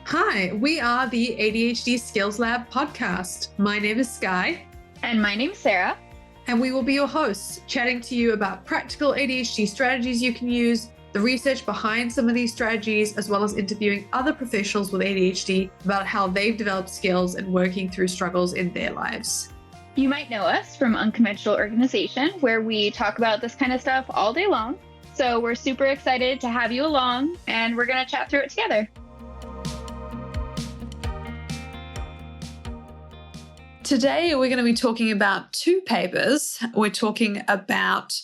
Hi, we are the ADHD Skills Lab podcast. My name is Skye. And my name's Sarah. And we will be your hosts, chatting to you about practical ADHD strategies you can use, the research behind some of these strategies, as well as interviewing other professionals with ADHD about how they've developed skills and working through struggles in their lives. You might know us from Unconventional Organization, where we talk about this kind of stuff all day long. So we're super excited to have you along, and we're going to chat through it together. Today, we're going to be talking about two papers. We're talking about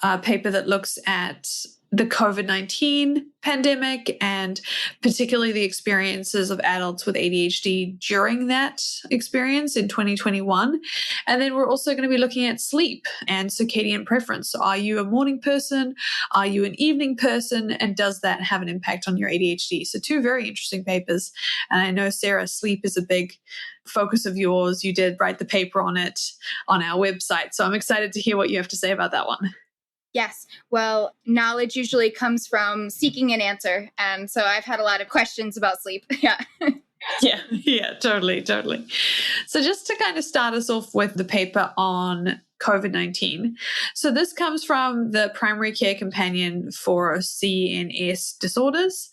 a paper that looks at the COVID-19 pandemic and particularly the experiences of adults with ADHD during that experience in 2021. And then we're also going to be looking at sleep and circadian preference. So are you a morning person? Are you an evening person? And does that have an impact on your ADHD? So two very interesting papers. And I know, Sarah, sleep is a big focus of yours. You did write the paper on it on our website. So I'm excited to hear what you have to say about that one. Yes. Well, knowledge usually comes from seeking an answer. And so I've had a lot of questions about sleep. Yeah, totally. So just to kind of start us off with the paper on COVID-19. So this comes from the Primary Care Companion for CNS Disorders,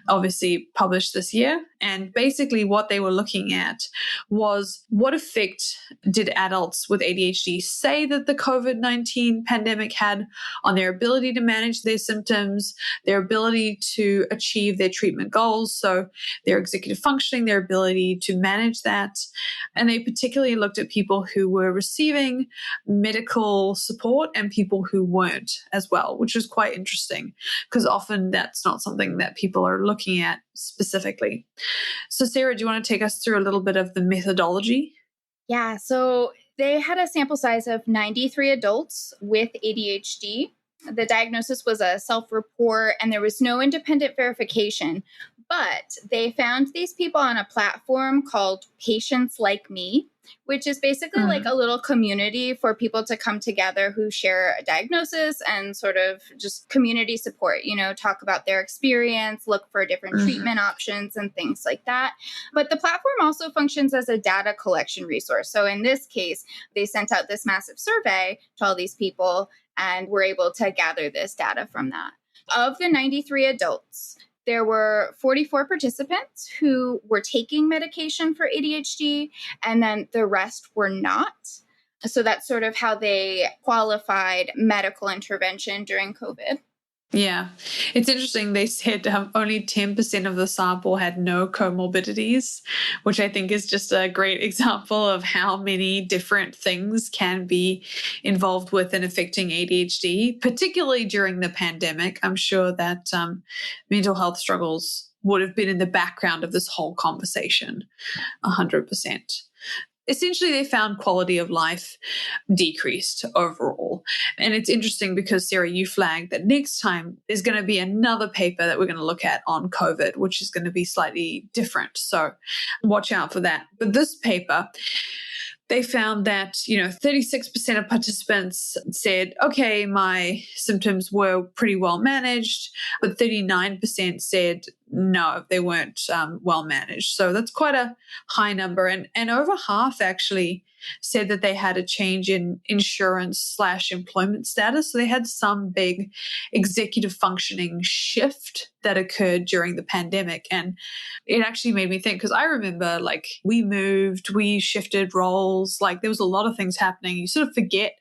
obviously published this year. And basically what they were looking at was what effect did adults with ADHD say that the COVID-19 pandemic had on their ability to manage their symptoms, their ability to achieve their treatment goals, so their executive functioning, their ability to manage that. And they particularly looked at people who were receiving medical support and people who weren't as well, which is quite interesting because often that's not something that people are looking at specifically. So Sarah, do you want to take us through a little bit of the methodology? Yeah, so they had a sample size of 93 adults with ADHD. The diagnosis was a self-report and there was no independent verification, but they found these people on a platform called Patients Like Me, which is basically like a little community for people to come together who share a diagnosis and sort of just community support, talk about their experience, look for different treatment options and things like that. But the platform also functions as a data collection resource. So in this case, they sent out this massive survey to all these people and were able to gather this data from that. Of the 93 adults, there were 44 participants who were taking medication for ADHD, and then the rest were not. So that's sort of how they qualified medical intervention during COVID. Yeah, it's interesting. They said only 10% of the sample had no comorbidities, which I think is just a great example of how many different things can be involved with and affecting ADHD, particularly during the pandemic. I'm sure that mental health struggles would have been in the background of this whole conversation, 100%. Essentially, they found quality of life decreased overall. And it's interesting because, Sarah, you flagged that next time there's going to be another paper that we're going to look at on COVID, which is going to be slightly different. So watch out for that. But this paper, they found that, 36% of participants said, okay, my symptoms were pretty well managed, but 39% said no, they weren't well managed. So that's quite a high number. And over half actually said that they had a change in insurance/employment status. So they had some big executive functioning shift that occurred during the pandemic. And it actually made me think, because I remember we moved, we shifted roles, there was a lot of things happening. You sort of forget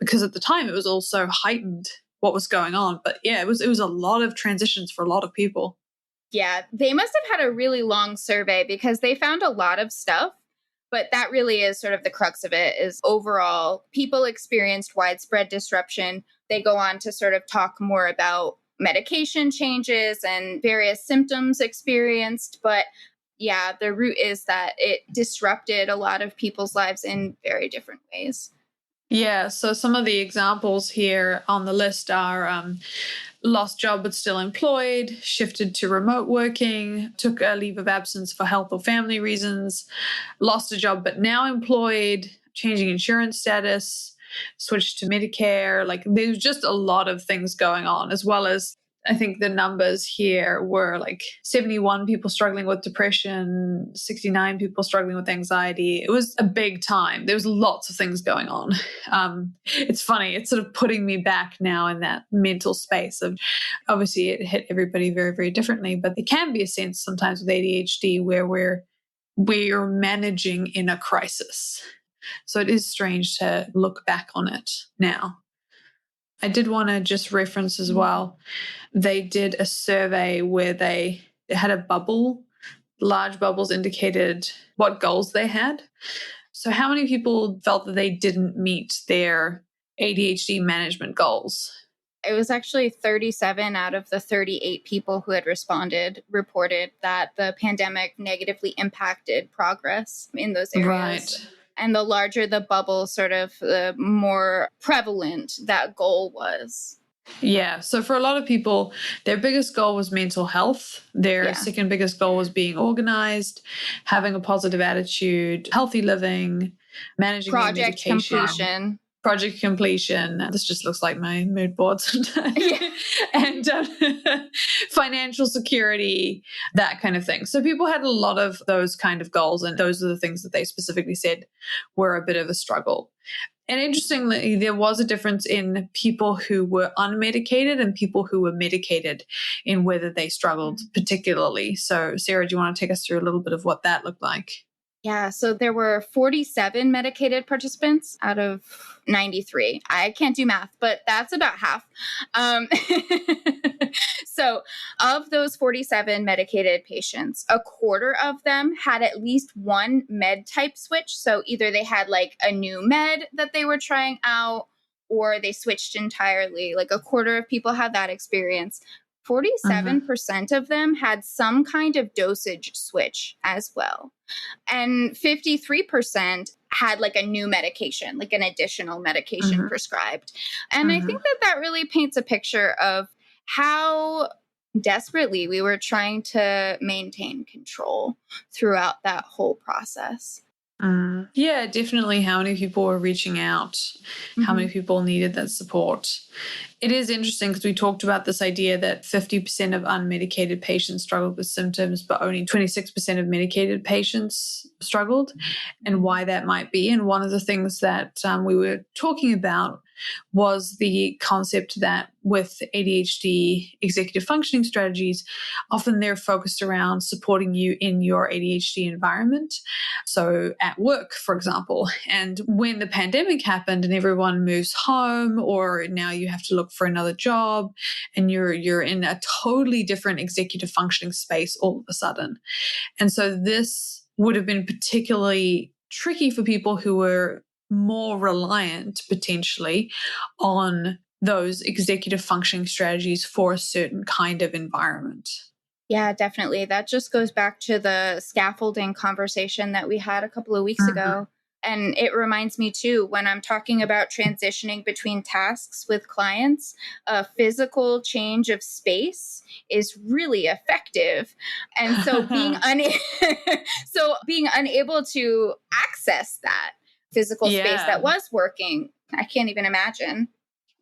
because at the time it was also heightened what was going on. But yeah, it was a lot of transitions for a lot of people. Yeah, they must have had a really long survey because they found a lot of stuff. But that really is sort of the crux of it, is overall people experienced widespread disruption. They go on to sort of talk more about medication changes and various symptoms experienced. But yeah, the root is that it disrupted a lot of people's lives in very different ways. Yeah, so some of the examples here on the list are lost job but still employed, shifted to remote working, took a leave of absence for health or family reasons, lost a job but now employed, changing insurance status, switched to Medicare. There's just a lot of things going on, as well as I think the numbers here were like 71 people struggling with depression, 69 people struggling with anxiety. It was a big time. There was lots of things going on. It's funny. It's sort of putting me back now in that mental space of, obviously it hit everybody very, very differently, but there can be a sense sometimes with ADHD where we're managing in a crisis. So it is strange to look back on it now. I did want to just reference as well, they did a survey where they had a bubble. Large bubbles indicated what goals they had. So how many people felt that they didn't meet their ADHD management goals? It was actually 37 out of the 38 people who had responded reported that the pandemic negatively impacted progress in those areas. Right. And the larger the bubble, sort of the more prevalent that goal was. Yeah. So for a lot of people, their biggest goal was mental health. Their second biggest goal was being organized, having a positive attitude, healthy living, managing project their medication. completion. Project completion. This just looks like my mood board sometimes. And financial security, that kind of thing. So people had a lot of those kind of goals, and those are the things that they specifically said were a bit of a struggle. And interestingly, there was a difference in people who were unmedicated and people who were medicated in whether they struggled particularly. So Sarah, do you want to take us through a little bit of what that looked like? Yeah, so there were 47 medicated participants out of 93. I can't do math, but that's about half. So of those 47 medicated patients, a quarter of them had at least one med type switch. So either they had like a new med that they were trying out, or they switched entirely. Like a quarter of people had that experience. 47% of them had some kind of dosage switch as well. And 53% had like a new medication, like an additional medication prescribed. And I think that really paints a picture of how desperately we were trying to maintain control throughout that whole process. Yeah, definitely how many people were reaching out, how many people needed that support. It is interesting because we talked about this idea that 50% of unmedicated patients struggled with symptoms, but only 26% of medicated patients struggled, and why that might be. And one of the things that we were talking about was the concept that with ADHD executive functioning strategies, often they're focused around supporting you in your ADHD environment. So at work, for example. And when the pandemic happened and everyone moves home, or now you have to look for another job and you're in a totally different executive functioning space all of a sudden. And so this would have been particularly tricky for people who were more reliant potentially on those executive functioning strategies for a certain kind of environment. Yeah, definitely. That just goes back to the scaffolding conversation that we had a couple of weeks ago. And it reminds me too, when I'm talking about transitioning between tasks with clients, a physical change of space is really effective. And so being unable to access that physical space that was working, I can't even imagine.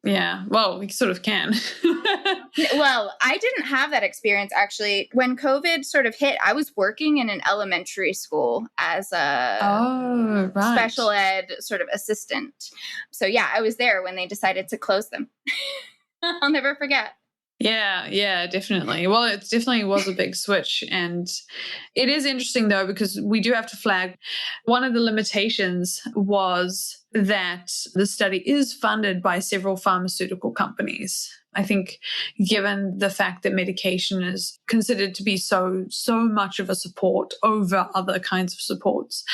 Yeah, well, we sort of can. Well, I didn't have that experience, actually. When COVID sort of hit, I was working in an elementary school as a special ed sort of assistant. So yeah, I was there when they decided to close them. I'll never forget. Yeah, definitely. Well, it definitely was a big switch. And it is interesting, though, because we do have to flag one of the limitations was that the study is funded by several pharmaceutical companies. I think given the fact that medication is considered to be so much of a support over other kinds of supports,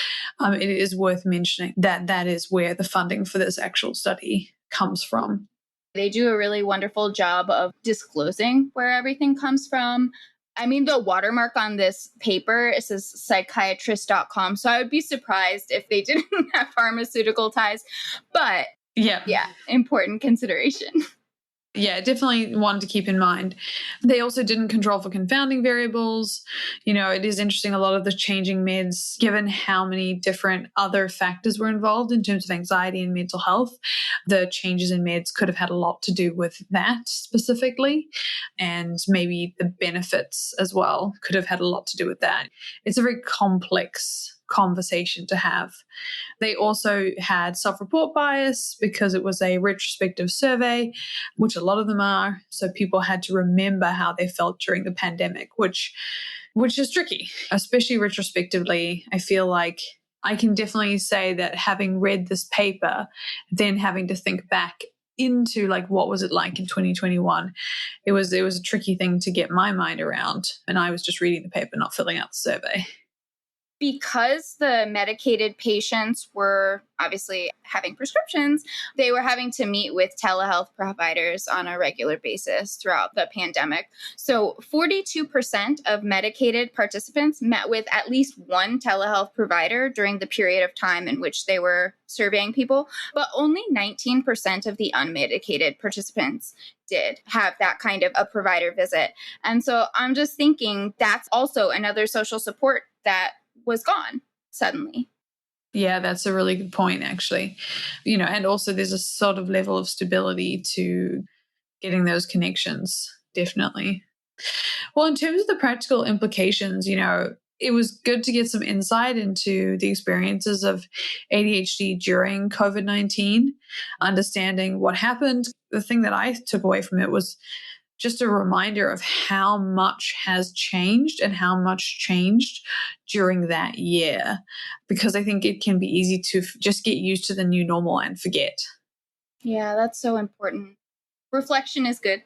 it is worth mentioning that that is where the funding for this actual study comes from. They do a really wonderful job of disclosing where everything comes from. I mean, the watermark on this paper, it says psychiatrist.com. So I would be surprised if they didn't have pharmaceutical ties. But yeah, important consideration. Yeah, definitely one to keep in mind. They also didn't control for confounding variables. It is interesting, a lot of the changing meds, given how many different other factors were involved in terms of anxiety and mental health, the changes in meds could have had a lot to do with that specifically. And maybe the benefits as well could have had a lot to do with that. It's a very complex conversation to have. They also had self-report bias because it was a retrospective survey, which a lot of them are. So people had to remember how they felt during the pandemic, which is tricky, especially retrospectively. I feel like I can definitely say that having read this paper, then having to think back into like what was it like in 2021, it was a tricky thing to get my mind around. And I was just reading the paper, not filling out the survey. Because the medicated patients were obviously having prescriptions, they were having to meet with telehealth providers on a regular basis throughout the pandemic. So 42% of medicated participants met with at least one telehealth provider during the period of time in which they were surveying people, but only 19% of the unmedicated participants did have that kind of a provider visit. And so I'm just thinking that's also another social support that was gone suddenly. Yeah, that's a really good point, actually. And also there's a sort of level of stability to getting those connections, definitely. Well, in terms of the practical implications, it was good to get some insight into the experiences of ADHD during COVID-19, understanding what happened. The thing that I took away from it was just a reminder of how much has changed and how much changed during that year, because I think it can be easy to just get used to the new normal and forget. Yeah, that's so important. Reflection is good.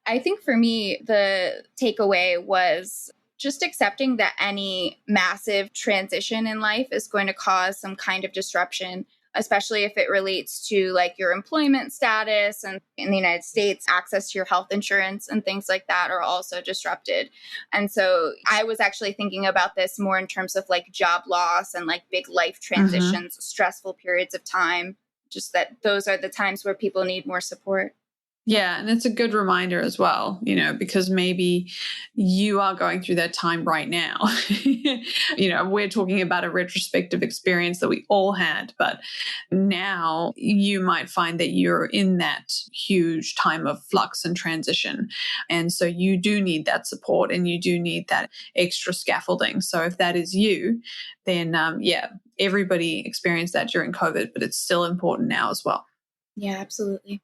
I think for me, the takeaway was just accepting that any massive transition in life is going to cause some kind of disruption, especially if it relates to like your employment status, and in the United States, access to your health insurance and things like that are also disrupted. And so I was actually thinking about this more in terms of like job loss and like big life transitions, stressful periods of time, just that those are the times where people need more support. Yeah, and it's a good reminder as well, because maybe you are going through that time right now. We're talking about a retrospective experience that we all had, but now you might find that you're in that huge time of flux and transition. And so you do need that support and you do need that extra scaffolding. So if that is you, then everybody experienced that during COVID, but it's still important now as well. Yeah, absolutely.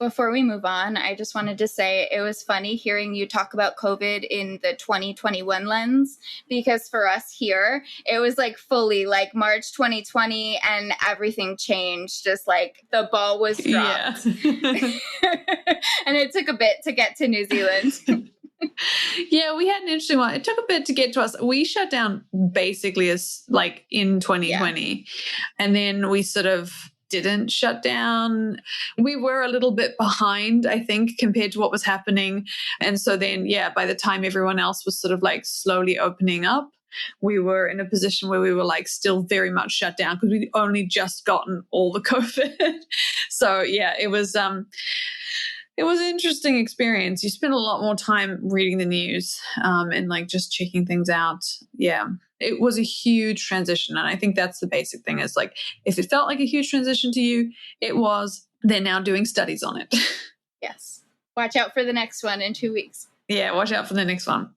Before we move on, I just wanted to say it was funny hearing you talk about COVID in the 2021 lens, because for us here, it was like fully like March 2020 and everything changed. Just like the ball was dropped. Yeah. And it took a bit to get to New Zealand. Yeah, we had an interesting one. It took a bit to get to us. We shut down basically as like in 2020. And then we sort of didn't shut down. We were a little bit behind, I think, compared to what was happening. And so then, by the time everyone else was sort of like slowly opening up, we were in a position where we were like still very much shut down because we'd only just gotten all the COVID. So it was an interesting experience. You spend a lot more time reading the news and like just checking things out. Yeah. It was a huge transition. And I think that's the basic thing is like, if it felt like a huge transition to you, it was. They're now doing studies on it. Yes. Watch out for the next one in 2 weeks. Yeah, watch out for the next one.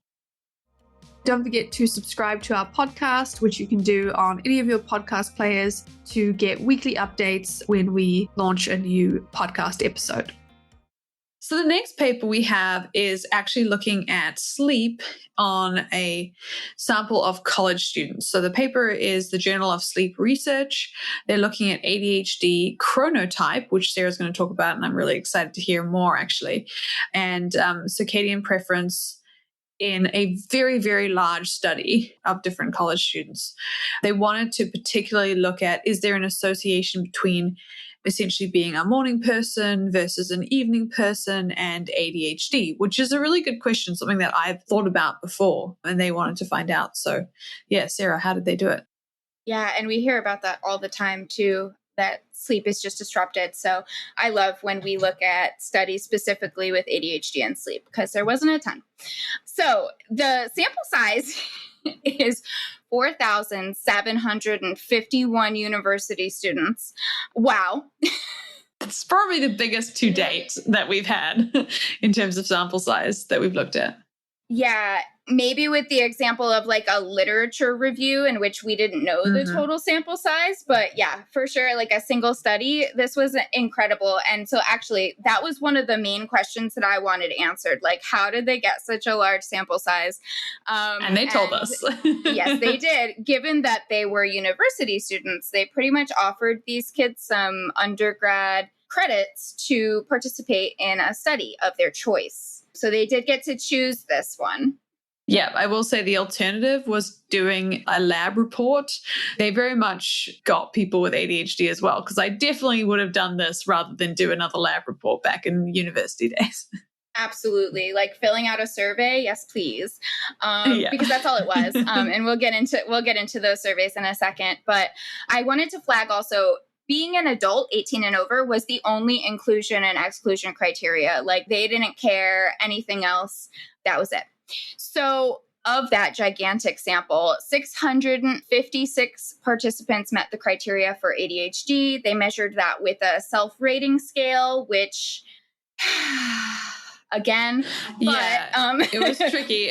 Don't forget to subscribe to our podcast, which you can do on any of your podcast players to get weekly updates when we launch a new podcast episode. So the next paper we have is actually looking at sleep on a sample of college students. So the paper is the Journal of Sleep Research. They're looking at ADHD chronotype, which Sarah's going to talk about, and I'm really excited to hear more actually, and circadian preference in a very, very large study of different college students. They wanted to particularly look at, is there an association between essentially being a morning person versus an evening person and ADHD, which is a really good question, something that I've thought about before, and they wanted to find out. So Sarah, how did they do it? Yeah, and we hear about that all the time too, that sleep is just disrupted. So I love when we look at studies specifically with ADHD and sleep, because there wasn't a ton. So the sample size is 4,751 university students. Wow. It's probably the biggest to date that we've had in terms of sample size that we've looked at. Yeah, maybe with the example of like a literature review in which we didn't know the total sample size. But yeah, for sure, like a single study, this was incredible. And so actually, that was one of the main questions that I wanted answered. Like, how did they get such a large sample size? And they told us. Yes, they did. Given that they were university students, they pretty much offered these kids some undergrad credits to participate in a study of their choice. So they did get to choose this one. Yeah, I will say the alternative was doing a lab report. They very much got people with ADHD as well, because I definitely would have done this rather than do another lab report back in university days. Absolutely. Like filling out a survey. Yes, please. Because that's all it was. And we'll get into those surveys in a second. But I wanted to flag also, being an adult 18 and over was the only inclusion and exclusion criteria. Like they didn't care anything else. That was it. So of that gigantic sample, 656 participants met the criteria for ADHD. They measured that with a self-rating scale, which again, it was tricky.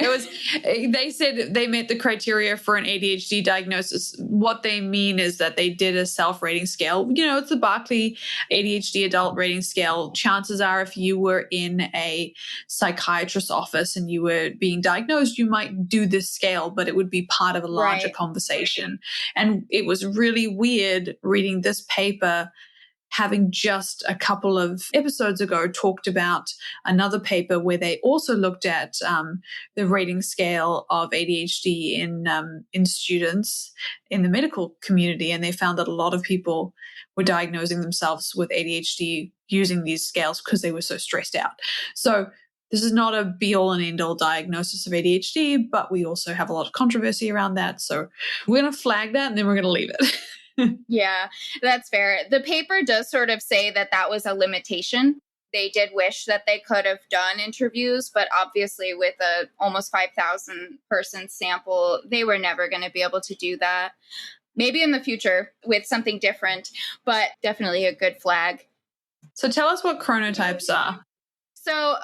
They said they met the criteria for an ADHD diagnosis. What they mean is that they did a self-rating scale. You know, it's the Barkley ADHD adult rating scale. Chances are if you were in a psychiatrist's office and you were being diagnosed, you might do this scale, but it would be part of a larger conversation. And it was really weird reading this paper, having just a couple of episodes ago talked about another paper where they also looked at the rating scale of ADHD in students in the medical community, and they found that a lot of people were diagnosing themselves with ADHD using these scales because they were so stressed out. So this is not a be-all and end-all diagnosis of ADHD, but we also have a lot of controversy around that. So we're going to flag that and then we're going to leave it. Yeah, that's fair. The paper does sort of say that that was a limitation. They did wish that they could have done interviews, but obviously with a almost 5,000 person sample, they were never going to be able to do that. Maybe in the future with something different, but definitely a good flag. So tell us what chronotypes are. So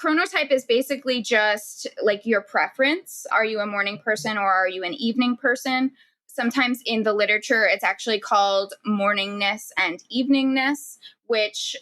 chronotype is basically just like your preference. Are you a morning person or are you an evening person? Sometimes in the literature, it's actually called morningness and eveningness, which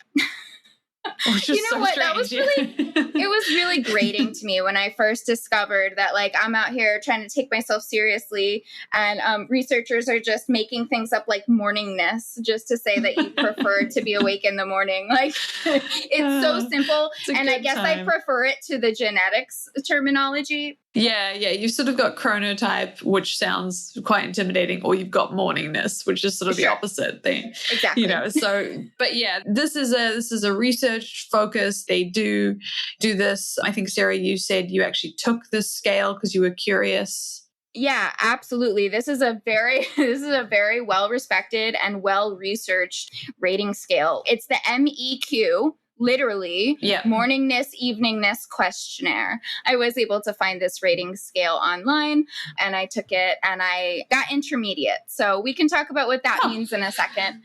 you know what? That was really, it was really grating to me when I first discovered that, like, I'm out here trying to take myself seriously, and researchers are just making things up like morningness just to say that you prefer to be awake in the morning. Like, it's so simple, and I guess I prefer it to the genetics terminology. Yeah, you've sort of got chronotype, which sounds quite intimidating, or you've got morningness, which is sort of the opposite thing. Exactly. You know, so, but yeah, this is a research focus. They do this. I think, Sarah, you said you actually took this scale because you were curious. Yeah, absolutely. This is a very well respected and well researched rating scale. It's the MEQ. Literally, morningness, eveningness questionnaire. I was able to find this rating scale online and I took it and I got intermediate. So we can talk about what that means in a second.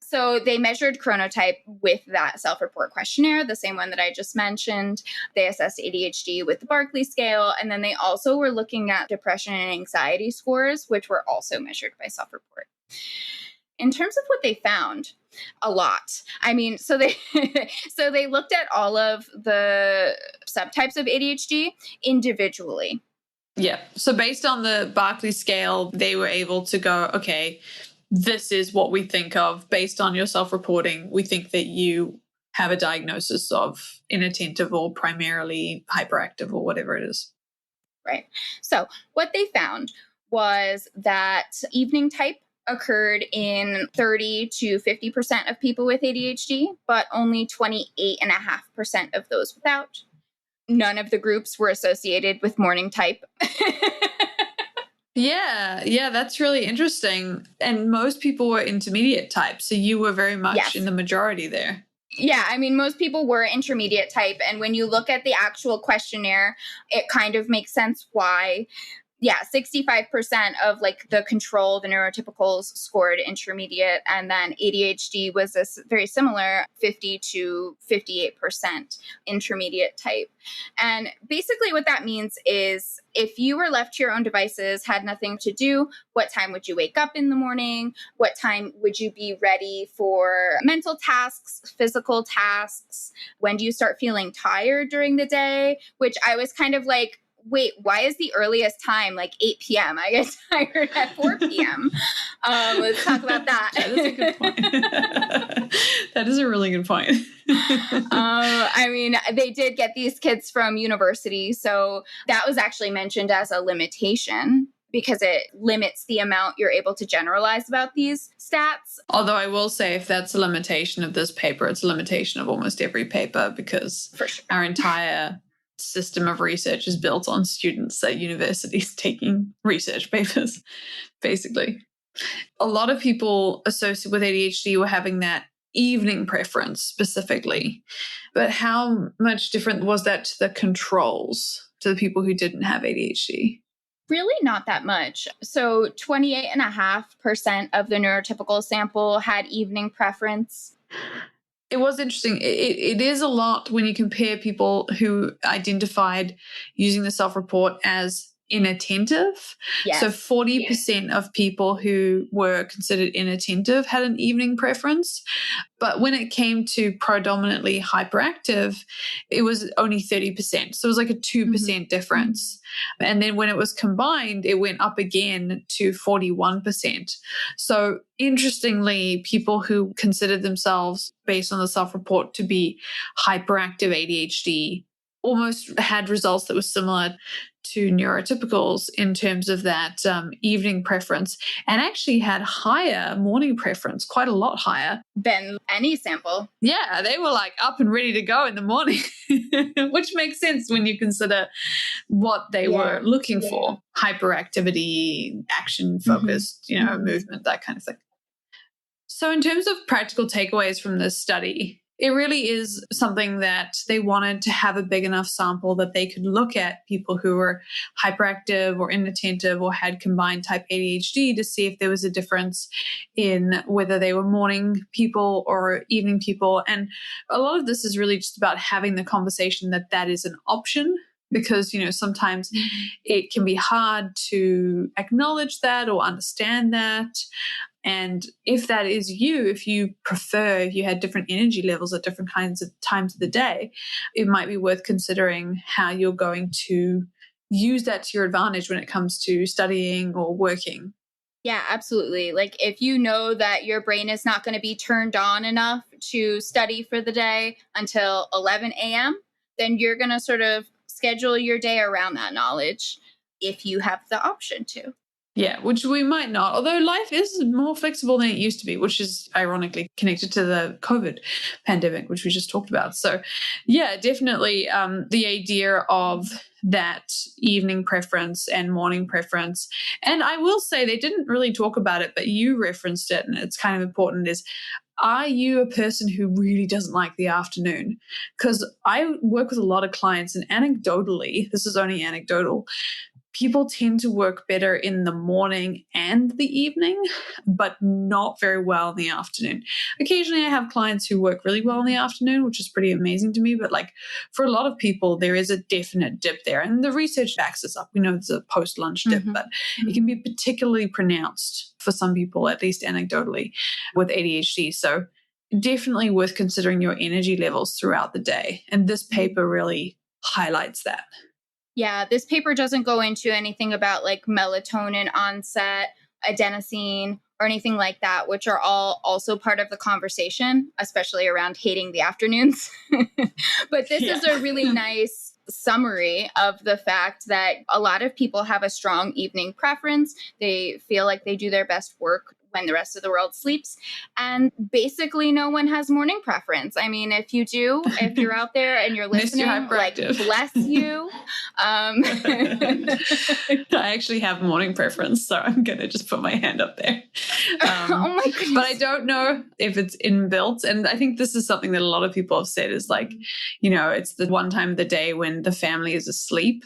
So they measured chronotype with that self-report questionnaire, the same one that I just mentioned. They assessed ADHD with the Barkley scale. And then they also were looking at depression and anxiety scores, which were also measured by self-report. In terms of what they found, a lot. I mean, so they looked at all of the subtypes of ADHD individually. Yeah. So based on the Barkley scale, they were able to go, okay, this is what we think of based on your self-reporting. We think that you have a diagnosis of inattentive or primarily hyperactive or whatever it is. Right. So what they found was that evening type occurred in 30 to 50% of people with ADHD, but only 28.5% of those without. None of the groups were associated with morning type. Yeah, that's really interesting. And most people were intermediate type, so you were very much in Yes. the majority there. Yeah, I mean, most people were intermediate type. And when you look at the actual questionnaire, it kind of makes sense why. Yeah, 65% of like the control, the neurotypicals scored intermediate, and then ADHD was very similar, 50 to 58% intermediate type. And basically what that means is if you were left to your own devices, had nothing to do, what time would you wake up in the morning? What time would you be ready for mental tasks, physical tasks? When do you start feeling tired during the day? Which I was kind of like, wait, why is the earliest time like 8 p.m.? I get tired at 4 p.m. Let's talk about that. That is a good point. That is a really good point. I mean, they did get these kids from university. So that was actually mentioned as a limitation because it limits the amount you're able to generalize about these stats. Although I will say if that's a limitation of this paper, it's a limitation of almost every paper because For sure. our entire system of research is built on students at universities taking research papers, basically. A lot of people associated with ADHD were having that evening preference specifically. But how much different was that to the controls, to the people who didn't have ADHD? Really not that much. So 28.5% of the neurotypical sample had evening preference. It was interesting. It is a lot when you compare people who identified using the self-report as inattentive. Yes. So 40% of people who were considered inattentive had an evening preference. But when it came to predominantly hyperactive, it was only 30%. So it was like a 2% difference. And then when it was combined, it went up again to 41%. So interestingly, people who considered themselves, based on the self-report, to be hyperactive ADHD almost had results that were similar to neurotypicals in terms of that evening preference, and actually had higher morning preference, quite a lot higher than any sample. Yeah, they were like up and ready to go in the morning, which makes sense when you consider what they were looking for: hyperactivity, action focused, movement, that kind of thing. So in terms of practical takeaways from this study, it really is something that they wanted to have a big enough sample that they could look at people who were hyperactive or inattentive or had combined type ADHD to see if there was a difference in whether they were morning people or evening people. And a lot of this is really just about having the conversation that is an option, because, sometimes it can be hard to acknowledge that or understand that. And if that is you, if you had different energy levels at different kinds of times of the day, it might be worth considering how you're going to use that to your advantage when it comes to studying or working. Yeah, absolutely. Like if you know that your brain is not going to be turned on enough to study for the day until 11 a.m., then you're going to sort of schedule your day around that knowledge if you have the option to. Yeah, which we might not, although life is more flexible than it used to be, which is ironically connected to the COVID pandemic, which we just talked about. So yeah, definitely the idea of that evening preference and morning preference. And I will say they didn't really talk about it, but you referenced it, and it's kind of important, is, are you a person who really doesn't like the afternoon? Because I work with a lot of clients, and anecdotally, this is only anecdotal, people tend to work better in the morning and the evening, but not very well in the afternoon. Occasionally I have clients who work really well in the afternoon, which is pretty amazing to me. But like for a lot of people, there is a definite dip there. And the research backs this up. We know it's a post-lunch dip, but it can be particularly pronounced for some people, at least anecdotally, with ADHD. So definitely worth considering your energy levels throughout the day. And this paper really highlights that. Yeah, this paper doesn't go into anything about like melatonin onset, adenosine, or anything like that, which are all also part of the conversation, especially around hating the afternoons. But this is a really nice summary of the fact that a lot of people have a strong evening preference. They feel like they do their best work when the rest of the world sleeps. And basically no one has morning preference. I mean, if you do, if you're out there and you're listening, like, bless you. I actually have morning preference, so I'm going to just put my hand up there. Oh my goodness. But I don't know if it's inbuilt. And I think this is something that a lot of people have said is like, it's the one time of the day when the family is asleep.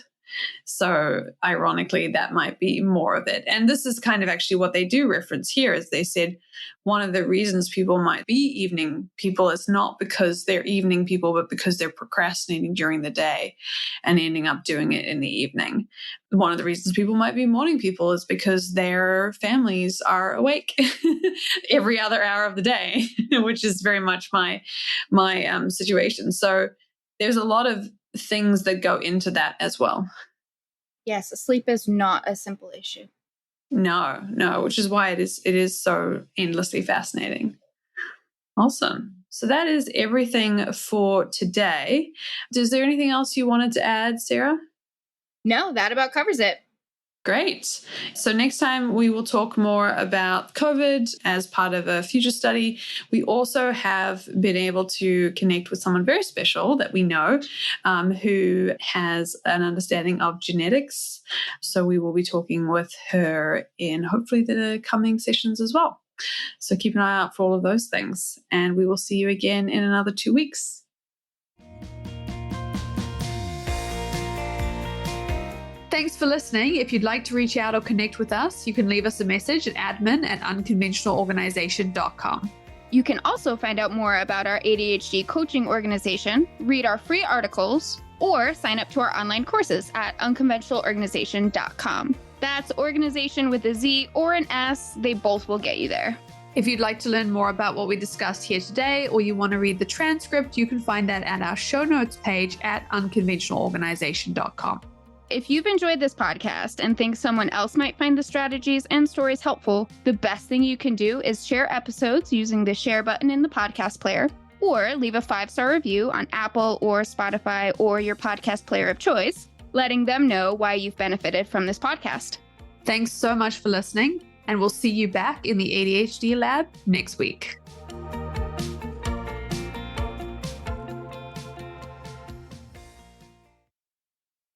So ironically, that might be more of it. And this is kind of actually what they do reference here, is they said one of the reasons people might be evening people is not because they're evening people, but because they're procrastinating during the day and ending up doing it in the evening. One of the reasons people might be morning people is because their families are awake every other hour of the day, which is very much my situation. So there's a lot of things that go into that as well. Yes, sleep is not a simple issue. No, which is why it is so endlessly fascinating. Awesome. So that is everything for today. Is there anything else you wanted to add, Sarah? No, that about covers it. Great. So next time we will talk more about COVID as part of a future study. We also have been able to connect with someone very special that we know who has an understanding of genetics. So we will be talking with her in hopefully the coming sessions as well. So keep an eye out for all of those things. And we will see you again in another 2 weeks. Thanks for listening. If you'd like to reach out or connect with us, you can leave us a message at admin@unconventionalorganization.com. You can also find out more about our ADHD coaching organization, read our free articles, or sign up to our online courses at unconventionalorganization.com. That's organization with a Z or an S. They both will get you there. If you'd like to learn more about what we discussed here today, or you want to read the transcript, you can find that at our show notes page at unconventionalorganization.com. If you've enjoyed this podcast and think someone else might find the strategies and stories helpful, the best thing you can do is share episodes using the share button in the podcast player, or leave a 5-star review on Apple or Spotify or your podcast player of choice, letting them know why you've benefited from this podcast. Thanks so much for listening, and we'll see you back in the ADHD lab next week.